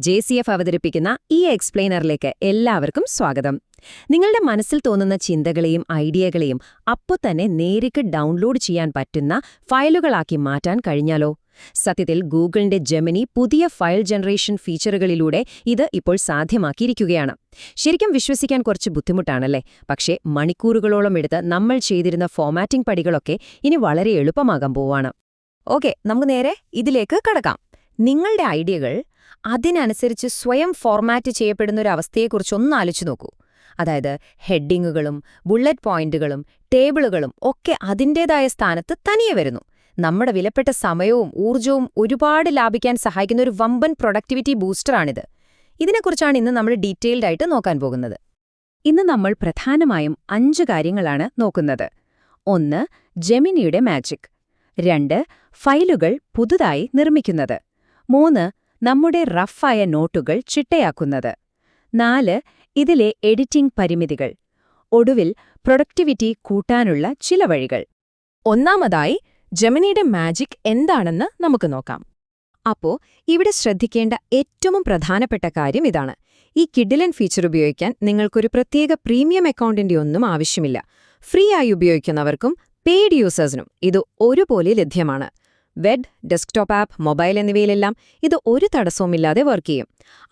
JCF അവതരിപ്പിക്കുന്ന ഈ എക്സ്പ്ലെയിനറിലേക്ക് എല്ലാവർക്കും സ്വാഗതം. നിങ്ങളുടെ മനസ്സിൽ തോന്നുന്ന ചിന്തകളെയും ഐഡിയകളെയും അപ്പോൾ തന്നെ നേരിട്ട് ഡൗൺലോഡ് ചെയ്യാൻ പറ്റുന്ന ഫയലുകളാക്കി മാറ്റാൻ കഴിഞ്ഞാലോ? സത്യത്തിൽ ഗൂഗിളിന്റെ ജെമിനി പുതിയ ഫയൽ ജനറേഷൻ ഫീച്ചറുകളിലൂടെ ഇത് ഇപ്പോൾ സാധ്യമാക്കിയിരിക്കുകയാണ്. ശരിക്കും വിശ്വസിക്കാൻ കുറച്ച് ബുദ്ധിമുട്ടാണല്ലേ? പക്ഷേ മണിക്കൂറുകളോളം എടുത്ത് നമ്മൾ ചെയ്തിരുന്ന ഫോർമാറ്റിംഗ് പടികളൊക്കെ ഇനി വളരെ എളുപ്പമാകാൻ പോവാണ്. ഓക്കെ, നമുക്ക് നേരെ ഇതിലേക്ക് കടക്കാം. നിങ്ങളുടെ ഐഡിയകൾ അതിനനുസരിച്ച് സ്വയം ഫോർമാറ്റ് ചെയ്യപ്പെടുന്ന ഒരു അവസ്ഥയെക്കുറിച്ചൊന്ന് ആലോചിച്ച് നോക്കൂ. അതായത് ഹെഡിങ്ങുകളും ബുള്ളറ്റ് പോയിന്റുകളും ടേബിളുകളും ഒക്കെ അതിൻ്റേതായ സ്ഥാനത്ത് തനിയെ വരുന്നു. നമ്മുടെ വിലപ്പെട്ട സമയവും ഊർജ്ജവും ഒരുപാട് ലാഭിക്കാൻ സഹായിക്കുന്ന ഒരു വമ്പൻ പ്രൊഡക്ടിവിറ്റി ബൂസ്റ്ററാണിത്. ഇതിനെക്കുറിച്ചാണ് ഇന്ന് നമ്മൾ ഡീറ്റെയിൽഡ് ആയിട്ട് നോക്കാൻ പോകുന്നത്. ഇന്ന് നമ്മൾ പ്രധാനമായും 5 കാര്യങ്ങളാണ് നോക്കുന്നത്. 1. ജെമിനിയുടെ മാജിക്. 2. ഫയലുകൾ പുതുതായി നിർമ്മിക്കുന്നത്. 3. നമ്മുടെ റഫായ നോട്ടുകൾ ചിട്ടയാക്കുന്നത്. 4. ഇതിലെ എഡിറ്റിംഗ് പരിമിതികൾ. ഒടുവിൽ പ്രൊഡക്ടിവിറ്റി കൂട്ടാനുള്ള ചില വഴികൾ. ഒന്നാമതായി ജെമിനിയുടെ മാജിക് എന്താണെന്ന് നമുക്ക് നോക്കാം. അപ്പോ ഇവിടെ ശ്രദ്ധിക്കേണ്ട ഏറ്റവും പ്രധാനപ്പെട്ട കാര്യം ഇതാണ്. ഈ കിഡിലൻ ഫീച്ചർ ഉപയോഗിക്കാൻ നിങ്ങൾക്കൊരു പ്രത്യേക പ്രീമിയം അക്കൗണ്ടിന്റെ ഒന്നും ആവശ്യമില്ല. ഫ്രീ ആയി ഉപയോഗിക്കുന്നവർക്കും പെയ്ഡ് യൂസേഴ്സിനും ഇത് ഒരുപോലെ ലഭ്യമാണ്. വെബ്, ഡെസ്ക്ടോപ്പ് ആപ്പ്, മൊബൈൽ എന്നിവയിലെല്ലാം ഇത് ഒരു തടസ്സവുമില്ലാതെ വർക്ക് ചെയ്യും.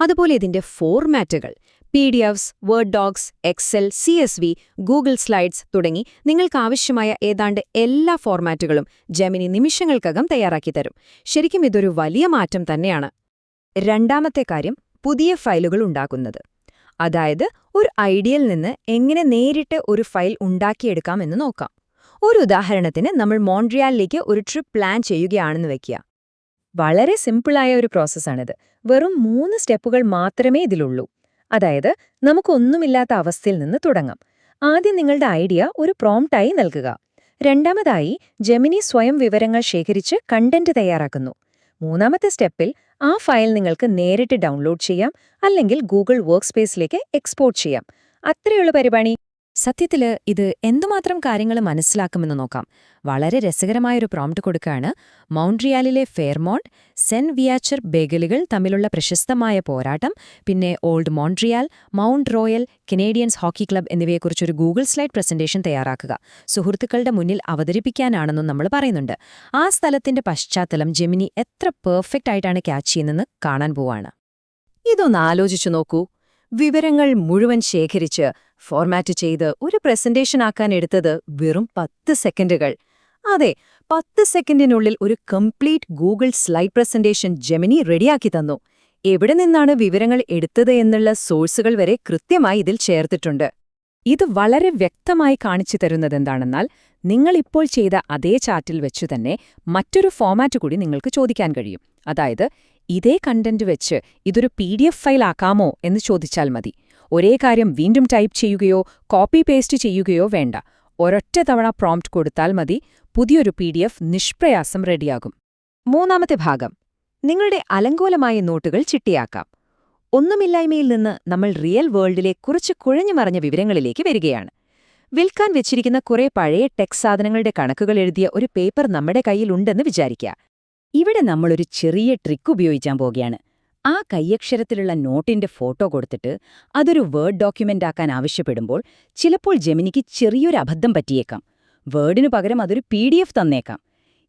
അതുപോലെ ഇതിന്റെ ഫോർമാറ്റുകൾ PDFs, word docs, excel, CSV, Google slides തുടങ്ങി നിങ്ങൾക്കാവശ്യമായ ഏതാണ്ട് എല്ലാ ഫോർമാറ്റുകളും ജെമിനി നിമിഷങ്ങൾക്കകം തയ്യാറാക്കി തരും. ശരിക്കും ഇതൊരു വലിയ മാറ്റം തന്നെയാണ്. രണ്ടാമത്തെ കാര്യം, പുതിയ ഫയലുകൾ ഉണ്ടാക്കുന്നത്. അതായത് ഒരു ഐഡിയയിൽ നിന്ന് എങ്ങനെ നേരിട്ട് ഒരു ഫയൽ ഉണ്ടാക്കിയെടുക്കാമെന്ന് നോക്കാം. ഒരു ഉദാഹരണത്തിന് നമ്മൾ മോൺട്രിയാലിലേക്ക് ഒരു ട്രിപ്പ് പ്ലാൻ ചെയ്യുകയാണെന്ന് വയ്ക്കുക. വളരെ സിമ്പിളായ ഒരു പ്രോസസ്സാണിത്. വെറും 3 സ്റ്റെപ്പുകൾ മാത്രമേ ഇതിലുള്ളൂ. അതായത് നമുക്കൊന്നുമില്ലാത്ത അവസ്ഥയിൽ നിന്ന് തുടങ്ങാം. ആദ്യം നിങ്ങളുടെ ഐഡിയ ഒരു പ്രോംപ്റ്റായി നൽകുക. രണ്ടാമതായി ജെമിനി സ്വയം വിവരങ്ങൾ ശേഖരിച്ച് കണ്ടന്റ് തയ്യാറാക്കുന്നു. മൂന്നാമത്തെ സ്റ്റെപ്പിൽ ആ ഫയൽ നിങ്ങൾക്ക് നേരിട്ട് ഡൗൺലോഡ് ചെയ്യാം, അല്ലെങ്കിൽ ഗൂഗിൾ വർക്ക് സ്പേസിലേക്ക് എക്സ്പോർട്ട് ചെയ്യാം. അത്രയുള്ള പരിപാടി. സത്യത്തില് ഇത് എന്തുമാത്രം കാര്യങ്ങൾ മനസ്സിലാക്കുമെന്ന് നോക്കാം. വളരെ രസകരമായൊരു പ്രോംപ്റ്റ് കൊടുക്കുകയാണ്. മോൺട്രിയാലിലെ ഫെയർമോണ്ട്, സെന്റ് വിയാച്ചർ ബേഗലുകൾ തമ്മിലുള്ള പ്രശസ്തമായ പോരാട്ടം, പിന്നെ Old Montreal, Mount Royal, Canadiens hockey club എന്നിവയെക്കുറിച്ചൊരു ഗൂഗിൾ സ്ലൈഡ് പ്രസന്റേഷൻ തയ്യാറാക്കുക. സുഹൃത്തുക്കളുടെ മുന്നിൽ അവതരിപ്പിക്കാനാണെന്നും നമ്മൾ പറയുന്നുണ്ട്. ആ സ്ഥലത്തിന്റെ പശ്ചാത്തലം ജെമിനി എത്ര പെർഫെക്റ്റ് ആയിട്ടാണ് ക്യാച്ച് ചെയ്യുന്നതെന്ന് കാണാൻ പോവാണ്. ഇതൊന്ന് ആലോചിച്ചു നോക്കൂ. വിവരങ്ങൾ മുഴുവൻ ശേഖരിച്ച് ഫോർമാറ്റ് ചെയ്ത് ഒരു പ്രസന്റേഷൻ ആക്കാൻ എടുത്തത് വെറും 10 സെക്കൻഡുകൾ. അതെ, 10 സെക്കൻഡിനുള്ളിൽ ഒരു complete Google slide presentation Gemini റെഡിയാക്കി തന്നു. എവിടെ നിന്നാണ് വിവരങ്ങൾ എടുത്തത് എന്നുള്ള സോഴ്സുകൾ വരെ കൃത്യമായി ഇതിൽ ചേർത്തിട്ടുണ്ട്. ഇത് വളരെ വ്യക്തമായി കാണിച്ചു തരുന്നതെന്താണെന്നാൽ, നിങ്ങളിപ്പോൾ ചെയ്ത അതേ ചാറ്റിൽ വെച്ചുതന്നെ മറ്റൊരു ഫോർമാറ്റ് കൂടി നിങ്ങൾക്ക് ചോദിക്കാൻ കഴിയും. അതായത് ഇതേ കണ്ടന്റ് വെച്ച് ഇതൊരു PDF ഫയൽ ആക്കാമോ എന്ന് ചോദിച്ചാൽ മതി. ഒരേ കാര്യം വീണ്ടും ടൈപ്പ് ചെയ്യുകയോ കോപ്പി പേസ്റ്റ് ചെയ്യുകയോ വേണ്ട. ഒരൊറ്റ തവണ പ്രോംപ്റ്റ് കൊടുത്താൽ മതി, പുതിയൊരു PDF നിഷ്പ്രയാസം റെഡിയാകും. മൂന്നാമത്തെ ഭാഗം, നിങ്ങളുടെ അലങ്കോലമായ നോട്ടുകൾ ചിട്ടയാക്കാം. ഒന്നുമില്ലായ്മയിൽ നിന്ന് നമ്മൾ റിയൽ വേൾഡിലെ കുറച്ച് കുഴഞ്ഞുമറിഞ്ഞ വിവരങ്ങളിലേക്ക് വരികയാണ്. വിൽക്കാൻ വെച്ചിരിക്കുന്ന കുറെ പഴയ ടെക് സാധനങ്ങളുടെ കണക്കുകൾ എഴുതിയ ഒരു പേപ്പർ നമ്മുടെ കയ്യിലുണ്ടെന്ന് വിചാരിക്കുക. ഇവിടെ നമ്മളൊരു ചെറിയ ട്രിക്ക് ഉപയോഗിക്കാൻ പോകുകയാണ്. ആ കൈയക്ഷരത്തിലുള്ള നോട്ടിന്റെ ഫോട്ടോ കൊടുത്തിട്ട് അതൊരു വേർഡ് ഡോക്യുമെന്റ് ആക്കാൻ ആവശ്യപ്പെടുമ്പോൾ ചിലപ്പോൾ ജെമിനിക്ക് ചെറിയൊരു അബദ്ധം പറ്റിയേക്കാം. വേർഡിനു പകരം അതൊരു PDF തന്നേക്കാം.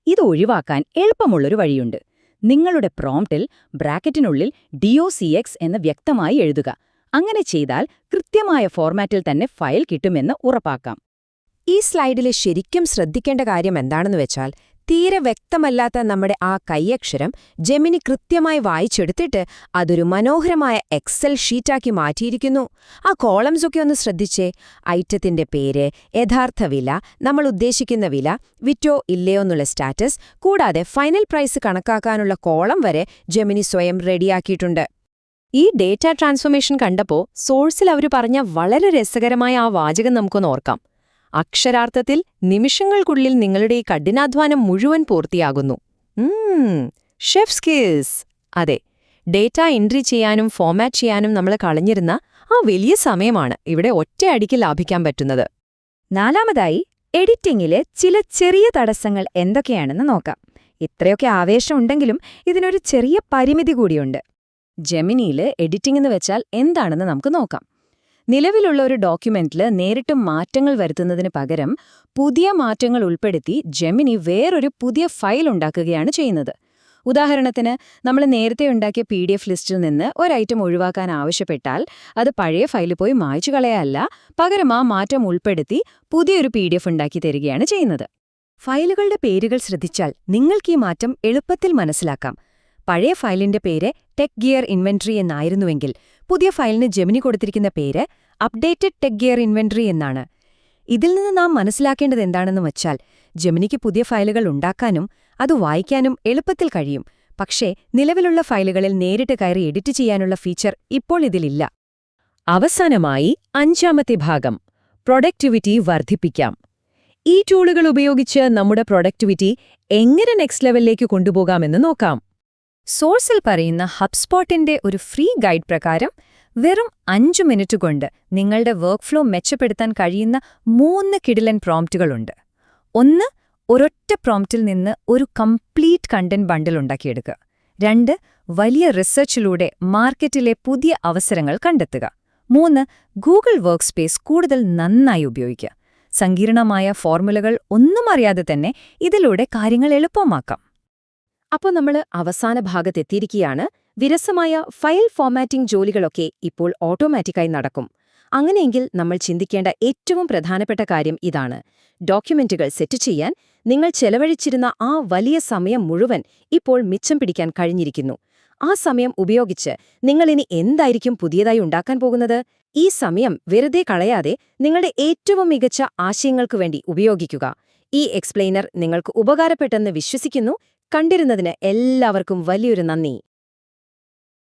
ഇത് ഒഴിവാക്കാൻ എളുപ്പമുള്ളൊരു വഴിയുണ്ട്. നിങ്ങളുടെ പ്രോംപ്റ്റിൽ ബ്രാക്കറ്റിനുള്ളിൽ DOCX എന്ന് വ്യക്തമായി എഴുതുക. അങ്ങനെ ചെയ്താൽ കൃത്യമായ ഫോർമാറ്റിൽ തന്നെ ഫയൽ കിട്ടുമെന്ന് ഉറപ്പാക്കാം. ഈ സ്ലൈഡിൽ ശരിക്കും ശ്രദ്ധിക്കേണ്ട കാര്യം എന്താണെന്ന് വെച്ചാൽ, തീരെ വ്യക്തമല്ലാത്ത നമ്മുടെ ആ കൈയക്ഷരം ജെമിനി കൃത്യമായി വായിച്ചെടുത്തിട്ട് അതൊരു മനോഹരമായ എക്സൽ ഷീറ്റാക്കി മാറ്റിയിരിക്കുന്നു. ആ കോളംസൊക്കെ ഒന്ന് ശ്രദ്ധിച്ചേ. ഐറ്റത്തിന്റെ പേര്, യഥാർത്ഥ വില, നമ്മൾ ഉദ്ദേശിക്കുന്ന വില, വിറ്റോ ഇല്ലയോ എന്നുള്ള സ്റ്റാറ്റസ്, കൂടാതെ ഫൈനൽ പ്രൈസ് കണക്കാക്കാനുള്ള കോളം വരെ ജെമിനി സ്വയം റെഡിയാക്കിയിട്ടുണ്ട്. ഈ ഡേറ്റ ട്രാൻസ്ഫോർമേഷൻ കണ്ടപ്പോൾ സോഴ്സിൽ അവർ പറഞ്ഞ വളരെ രസകരമായ ആ വാചകം നമുക്കൊന്ന് ഓർക്കാം. അക്ഷരാർത്ഥത്തിൽ നിമിഷങ്ങൾക്കുള്ളിൽ നിങ്ങളുടെ ഈ കഠിനാധ്വാനം മുഴുവൻ പൂർത്തിയാകുന്നു. Chef skills. അതെ, ഡേറ്റ എൻട്രി ചെയ്യാനും ഫോർമാറ്റ് ചെയ്യാനും നമ്മൾ കളഞ്ഞിരുന്ന ആ വലിയ സമയമാണ് ഇവിടെ ഒറ്റയടിക്ക് ലാഭിക്കാൻ പറ്റുന്നത്. നാലാമതായി, എഡിറ്റിംഗിലെ ചില ചെറിയ തടസ്സങ്ങൾ എന്തൊക്കെയാണെന്ന് നോക്കാം. ഇത്രയൊക്കെ ആവേശമുണ്ടെങ്കിലും ഇതിനൊരു ചെറിയ പരിമിതി കൂടിയുണ്ട്. ജെമിനിയിൽ എഡിറ്റിംഗ് എന്ന് വെച്ചാൽ എന്താണെന്ന് നമുക്ക് നോക്കാം. നിലവിലുള്ള ഒരു ഡോക്യുമെന്റിൽ നേരിട്ട് മാറ്റങ്ങൾ വരുത്തുന്നതിന് പകരം പുതിയ മാറ്റങ്ങൾ ഉൾപ്പെടുത്തി ജെമിനി വേറൊരു പുതിയ ഫയൽ ഉണ്ടാക്കുകയാണ് ചെയ്യുന്നത്. ഉദാഹരണത്തിന്, നമ്മൾ നേരത്തെ ഉണ്ടാക്കിയ PDF ലിസ്റ്റിൽ നിന്ന് ഒരു ഐറ്റം ഒഴിവാക്കാൻ ആവശ്യപ്പെട്ടാൽ അത് പഴയ ഫയലിൽ പോയി മായ്ച്ചു കളയല്ല, പകരം ആ മാറ്റം ഉൾപ്പെടുത്തി പുതിയൊരു PDF ഉണ്ടാക്കി തരികയാണ് ചെയ്യുന്നത്. ഫയലുകളുടെ പേരുകൾ ശ്രദ്ധിച്ചാൽ നിങ്ങൾക്ക് ഈ മാറ്റം എളുപ്പത്തിൽ മനസ്സിലാക്കാം. പഴയ ഫയലിന്റെ പേര് ടെക് ഗിയർ ഇൻവെന്ററി എന്നായിരുന്നുവെങ്കിൽ പുതിയ ഫയലിന് ജെമിനി കൊടുത്തിരിക്കുന്ന പേര് അപ്ഡേറ്റഡ് ടെക് ഗിയർ ഇൻവെന്ററി എന്നാണ്. ഇതിൽ നിന്ന് നാം മനസ്സിലാക്കേണ്ടത് എന്താണെന്ന് വച്ചാൽ, ജെമിനിക്ക് പുതിയ ഫയലുകൾ ഉണ്ടാക്കാനും അത് വായിക്കാനും എളുപ്പത്തിൽ കഴിയും. പക്ഷേ നിലവിലുള്ള ഫയലുകളിൽ നേരിട്ട് കയറി എഡിറ്റ് ചെയ്യാനുള്ള ഫീച്ചർ ഇപ്പോൾ ഇതിലില്ല. അവസാനമായി 5ാമത്തെ ഭാഗം, പ്രൊഡക്ടിവിറ്റി വർദ്ധിപ്പിക്കാം. ഈ ടൂളുകൾ ഉപയോഗിച്ച് നമ്മുടെ പ്രൊഡക്ടിവിറ്റി എങ്ങനെ നെക്സ്റ്റ് ലെവലിലേക്ക് കൊണ്ടുപോകാമെന്ന് നോക്കാം. സോഴ്സിൽ പറയുന്ന ഹബ്സ്പോട്ടിന്റെ ഒരു ഫ്രീ ഗൈഡ് പ്രകാരം വെറും 5 മിനിറ്റ് കൊണ്ട് നിങ്ങളുടെ വർക്ക് ഫ്ലോ മെച്ചപ്പെടുത്താൻ കഴിയുന്ന 3 കിടിലൻ പ്രോംപ്റ്റുകളുണ്ട്. 1. ഒരൊറ്റ പ്രോംപ്റ്റിൽ നിന്ന് ഒരു കംപ്ലീറ്റ് കണ്ടന്റ് ബണ്ടിൽ ഉണ്ടാക്കിയെടുക്കുക. 2. വലിയ റിസർച്ചിലൂടെ മാർക്കറ്റിലെ പുതിയ അവസരങ്ങൾ കണ്ടെത്തുക. 3. ഗൂഗിൾ വർക്ക് സ്പേസ് കൂടുതൽ നന്നായി ഉപയോഗിക്കുക. സങ്കീർണമായ ഫോർമുലകൾ ഒന്നും അറിയാതെ തന്നെ ഇതിലൂടെ കാര്യങ്ങൾ എളുപ്പമാക്കാം. അപ്പോൾ നമ്മൾ അവസാന ഭാഗത്തെത്തിയിരിക്കുകയാണ്. വിരസമായ ഫയൽ ഫോർമാറ്റിംഗ് ജോലികളൊക്കെ ഇപ്പോൾ ഓട്ടോമാറ്റിക്കായി നടക്കും. അങ്ങനെയെങ്കിൽ നമ്മൾ ചിന്തിക്കേണ്ട ഏറ്റവും പ്രധാനപ്പെട്ട കാര്യം ഇതാണ്: ഡോക്യുമെന്റുകൾ സെറ്റ് ചെയ്യാൻ നിങ്ങൾ ചെലവഴിച്ചിരുന്ന ആ വലിയ സമയം മുഴുവൻ ഇപ്പോൾ മിച്ചം പിടിക്കാൻ കഴിഞ്ഞിരിക്കുന്നു. ആ സമയം ഉപയോഗിച്ച് നിങ്ങളിനി എന്തായിരിക്കും പുതിയതായി ഉണ്ടാക്കാൻ പോകുന്നത്? ഈ സമയം വെറുതെ കളയാതെ നിങ്ങളുടെ ഏറ്റവും മികച്ച ആശയങ്ങൾക്കു വേണ്ടി ഉപയോഗിക്കുക. ഈ എക്സ്പ്ലെയിനർ നിങ്ങൾക്ക് ഉപകാരപ്പെട്ടെന്ന് വിശ്വസിക്കുന്നു. കണ്ടിരുന്നതിന് എല്ലാവർക്കും വലിയൊരു നന്ദി.